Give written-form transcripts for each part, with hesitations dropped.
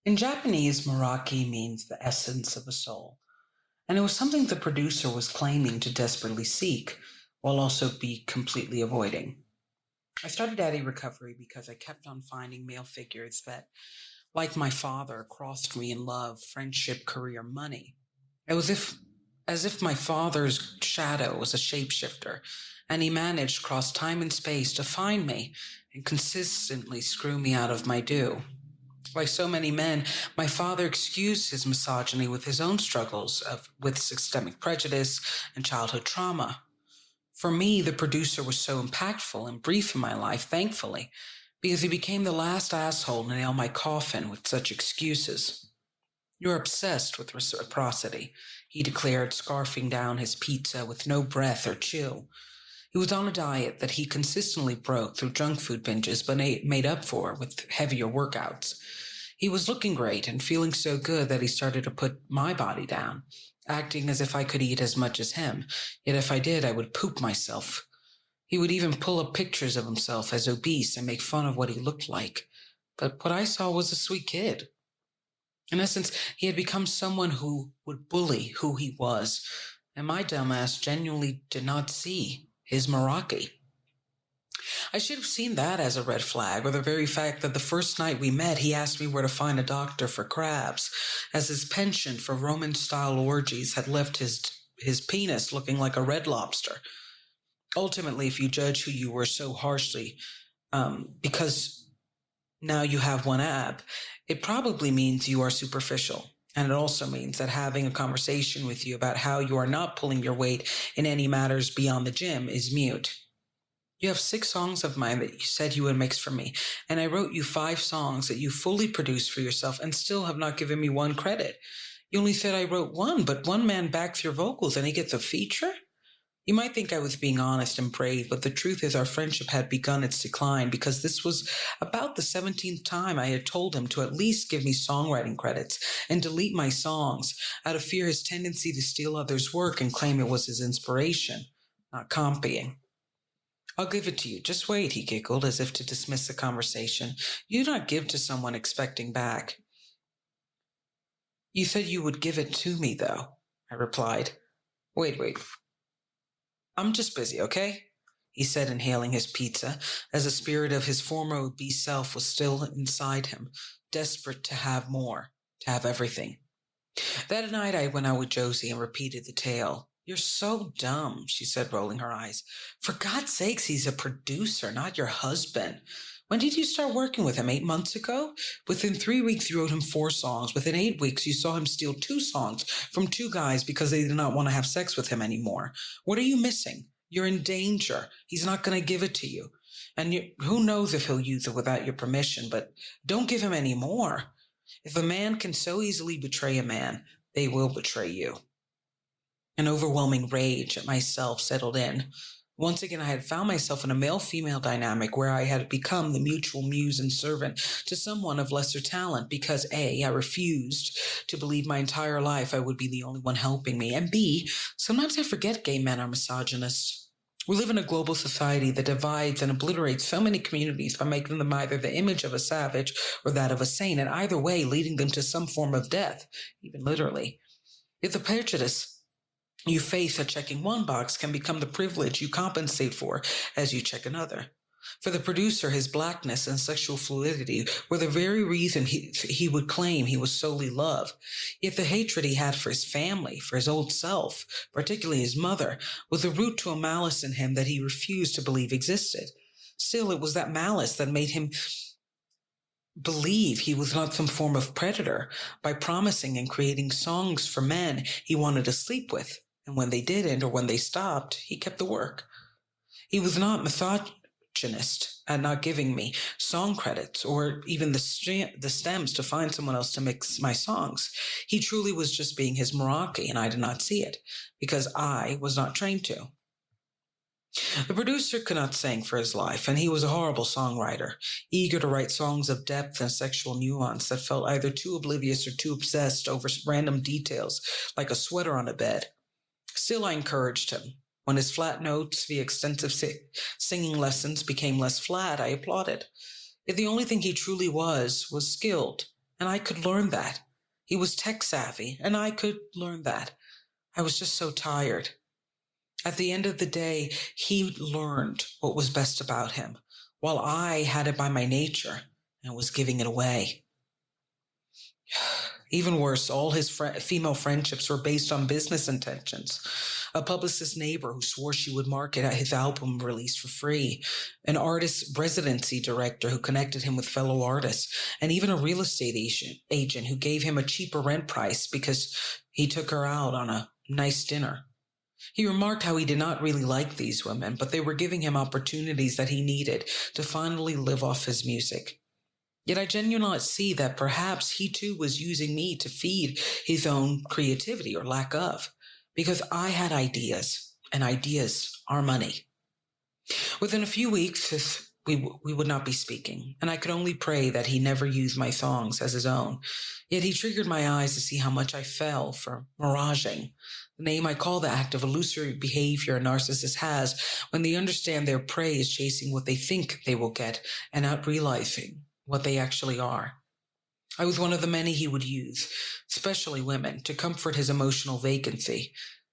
In Japanese, Meraki means the essence of a soul, and it was something the producer was claiming to desperately seek, while also be completely avoiding. I started Daddy Recovery because I kept on finding male figures that, like my father, crossed me in love, friendship, career, money. It was as if my father's shadow was a shapeshifter, and he managed across time and space to find me and consistently screw me out of my due. Like so many men, my father excused his misogyny with his own struggles with systemic prejudice and childhood trauma. For me, the producer was so impactful and brief in my life, thankfully, because he became the last asshole to nail my coffin with such excuses. You're obsessed with reciprocity, he declared, scarfing down his pizza with no breath or chew. He was on a diet that he consistently broke through junk food binges, but made up for with heavier workouts. He was looking great and feeling so good that he started to put my body down, acting as if I could eat as much as him. Yet if I did, I would poop myself. He would even pull up pictures of himself as obese and make fun of what he looked like. But what I saw was a sweet kid. In essence, he had become someone who would bully who he was, and my dumbass genuinely did not see his Meraki. I should have seen that as a red flag, or the very fact that the first night we met, he asked me where to find a doctor for crabs, as his penchant for Roman-style orgies had left his penis looking like a red lobster. Ultimately, if you judge who you were so harshly, because now you have one ab, it probably means you are superficial. And it also means that having a conversation with you about how you are not pulling your weight in any matters beyond the gym is mute. You have 6 songs of mine that you said you would mix for me, and I wrote you 5 songs that you fully produced for yourself and still have not given me one credit. You only said I wrote one, but one man backs your vocals and he gets a feature? You might think I was being honest and brave, but the truth is our friendship had begun its decline because this was about the 17th time I had told him to at least give me songwriting credits and delete my songs out of fear his tendency to steal others' work and claim it was his inspiration, not copying. I'll give it to you. Just wait, he giggled as if to dismiss the conversation. You do not give to someone expecting back. You said you would give it to me, though, I replied. Wait. I'm just busy, okay? He said, inhaling his pizza, as the spirit of his former obese self was still inside him, desperate to have more, to have everything. That night I went out with Josie and repeated the tale. You're so dumb, she said, rolling her eyes. For God's sakes, he's a producer, not your husband. When did you start working with him? 8 months ago? Within 3 weeks, you wrote him 4 songs. Within 8 weeks, you saw him steal 2 songs from 2 guys because they did not want to have sex with him anymore. What are you missing? You're in danger. He's not going to give it to you. And who knows if he'll use it without your permission, but don't give him any more. If a man can so easily betray a man, they will betray you. An overwhelming rage at myself settled in. Once again, I had found myself in a male-female dynamic where I had become the mutual muse and servant to someone of lesser talent because A, I refused to believe my entire life I would be the only one helping me, and B, sometimes I forget gay men are misogynist. We live in a global society that divides and obliterates so many communities by making them either the image of a savage or that of a saint, and either way leading them to some form of death, even literally. If the prejudice you face at checking one box can become the privilege you compensate for as you check another. For the producer, his blackness and sexual fluidity were the very reason he would claim he was solely love. Yet the hatred he had for his family, for his old self, particularly his mother, was the root to a malice in him that he refused to believe existed. Still, it was that malice that made him believe he was not some form of predator by promising and creating songs for men he wanted to sleep with. And when they didn't or when they stopped, he kept the work. He was not misogynist at not giving me song credits or even the stems to find someone else to mix my songs. He truly was just being his Meraki, and I did not see it because I was not trained to. The producer could not sing for his life, and he was a horrible songwriter, eager to write songs of depth and sexual nuance that felt either too oblivious or too obsessed over random details, like a sweater on a bed. Still, I encouraged him. When his flat notes via extensive singing lessons became less flat, I applauded. If the only thing he truly was skilled and I could learn that. He was tech savvy, and I could learn that. I was just so tired. At the end of the day, he learned what was best about him, while I had it by my nature and was giving it away. Even worse, all his female friendships were based on business intentions. A publicist neighbor who swore she would market his album release for free, an artist residency director who connected him with fellow artists, and even a real estate agent who gave him a cheaper rent price because he took her out on a nice dinner. He remarked how he did not really like these women, but they were giving him opportunities that he needed to finally live off his music. Yet I genuinely see that perhaps he too was using me to feed his own creativity or lack of, because I had ideas, and ideas are money. Within a few weeks, we would not be speaking, and I could only pray that he never used my songs as his own. Yet he triggered my eyes to see how much I fell for miraging, the name I call the act of illusory behavior a narcissist has when they understand their prey is chasing what they think they will get and not realizing what they actually are. I was one of the many he would use, especially women, to comfort his emotional vacancy.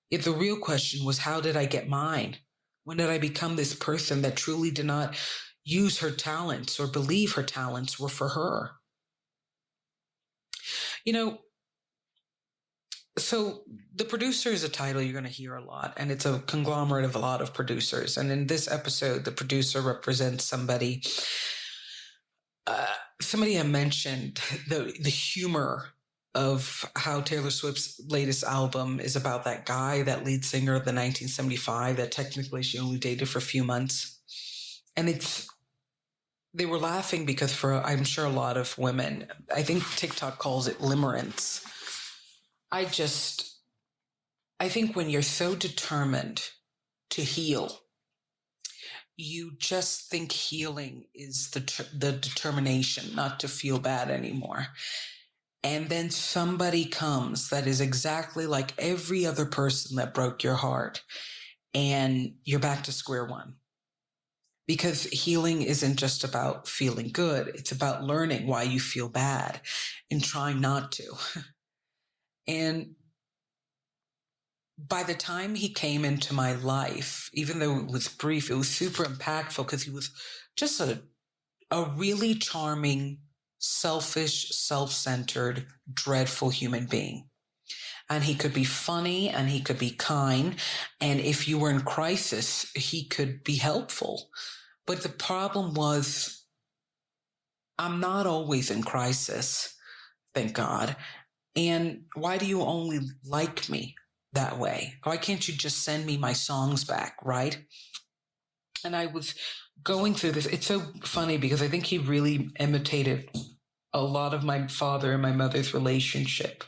Yet the real question was, how did I get mine? When did I become this person that truly did not use her talents or believe her talents were for her? So the producer is a title you're going to hear a lot, and it's a conglomerate of a lot of producers. And in this episode, the producer represents somebody I mentioned the humor of how Taylor Swift's latest album is about that guy, that lead singer of the 1975 that technically she only dated for a few months. And they were laughing because for, I'm sure, a lot of women, I think TikTok calls it limerence. I think when you're so determined to heal, you just think healing is the determination not to feel bad anymore. And then somebody comes that is exactly like every other person that broke your heart, and you're back to square one. Because healing isn't just about feeling good. It's about learning why you feel bad and trying not to. And by the time he came into my life, even though it was brief, it was super impactful because he was just a really charming, selfish, self-centered, dreadful human being. And he could be funny and he could be kind. And if you were in crisis, he could be helpful. But the problem was, I'm not always in crisis, thank God. And why do you only like me that way? Why can't you just send me my songs back, right? And I was going through this. It's so funny because I think he really imitated a lot of my father and my mother's relationship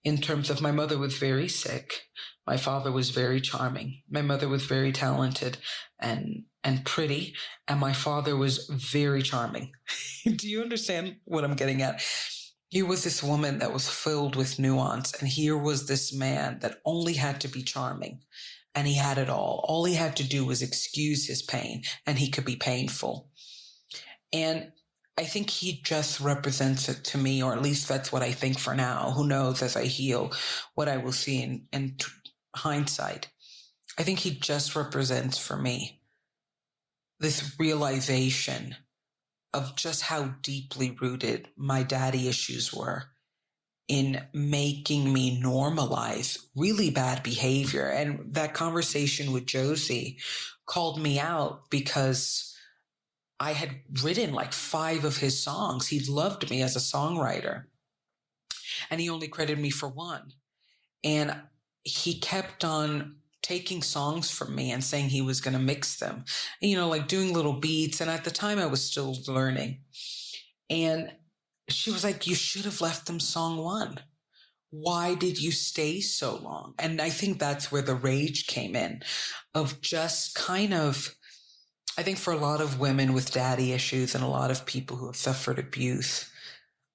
in terms of, my mother was very sick. My father was very charming. My mother was very talented and pretty. And my father was very charming. Do you understand what I'm getting at? Here was this woman that was filled with nuance, and here was this man that only had to be charming, and he had it all. All he had to do was excuse his pain, and he could be painful. And I think he just represents it to me, or at least that's what I think for now. Who knows, as I heal, what I will see in hindsight. I think he just represents for me this realization of just how deeply rooted my daddy issues were in making me normalize really bad behavior. And that conversation with Josie called me out because I had written like 5 of his songs. He loved me as a songwriter, and he only credited me for 1. And he kept on taking songs from me and saying he was going to mix them, like doing little beats. And at the time I was still learning. And she was like, you should have left them song 1. Why did you stay so long? And I think that's where the rage came in, of just kind of, I think for a lot of women with daddy issues and a lot of people who have suffered abuse,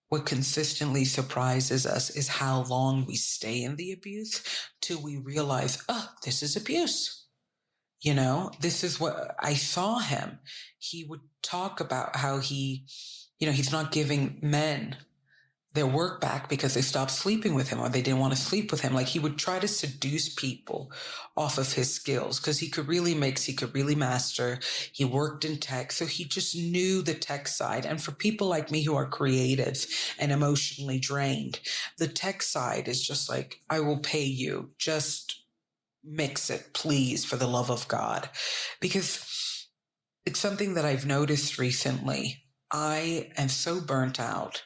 what consistently surprises us is how long we stay in the abuse till we realize, this is abuse. This is what I saw him. He would talk about how he's not giving men their work back because they stopped sleeping with him or they didn't want to sleep with him. Like he would try to seduce people off of his skills because he could really mix, he could really master. He worked in tech, so he just knew the tech side. And for people like me who are creative and emotionally drained, the tech side is just like, I will pay you, just mix it, please, for the love of God. Because it's something that I've noticed recently. I am so burnt out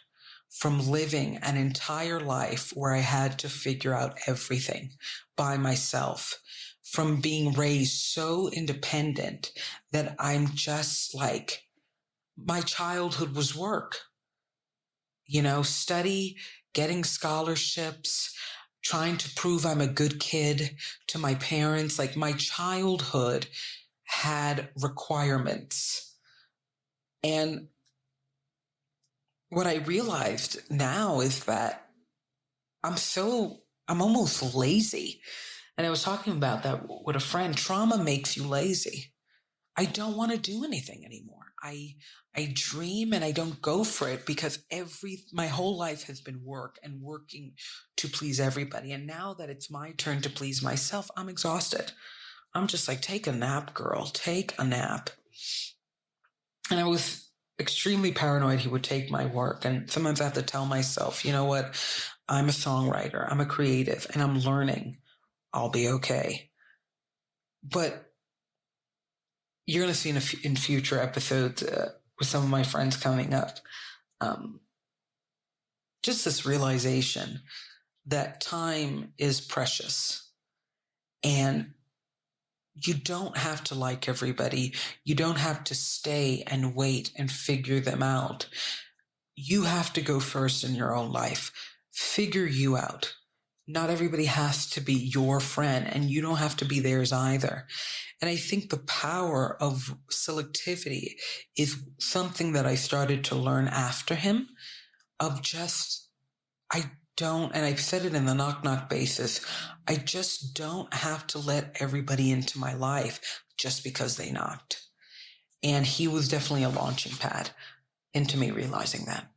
from living an entire life where I had to figure out everything by myself, from being raised so independent that I'm just like, my childhood was work, study, getting scholarships, trying to prove I'm a good kid to my parents. Like my childhood had requirements. And what I realized now is that I'm almost lazy. And I was talking about that with a friend. Trauma makes you lazy. I don't want to do anything anymore. I dream and I don't go for it because my whole life has been work and working to please everybody. And now that it's my turn to please myself, I'm exhausted. I'm just like, take a nap, girl, take a nap. And I was extremely paranoid he would take my work. And sometimes I have to tell myself, you know what? I'm a songwriter, I'm a creative, and I'm learning. I'll be okay. But you're going to see in future episodes with some of my friends coming up, just this realization that time is precious. And you don't have to like everybody. You don't have to stay and wait and figure them out. You have to go first in your own life. Figure you out. Not everybody has to be your friend, and you don't have to be theirs either. And I think the power of selectivity is something that I started to learn after him, of just, and I've said it in the knock knock basis, I just don't have to let everybody into my life just because they knocked. And he was definitely a launching pad into me realizing that.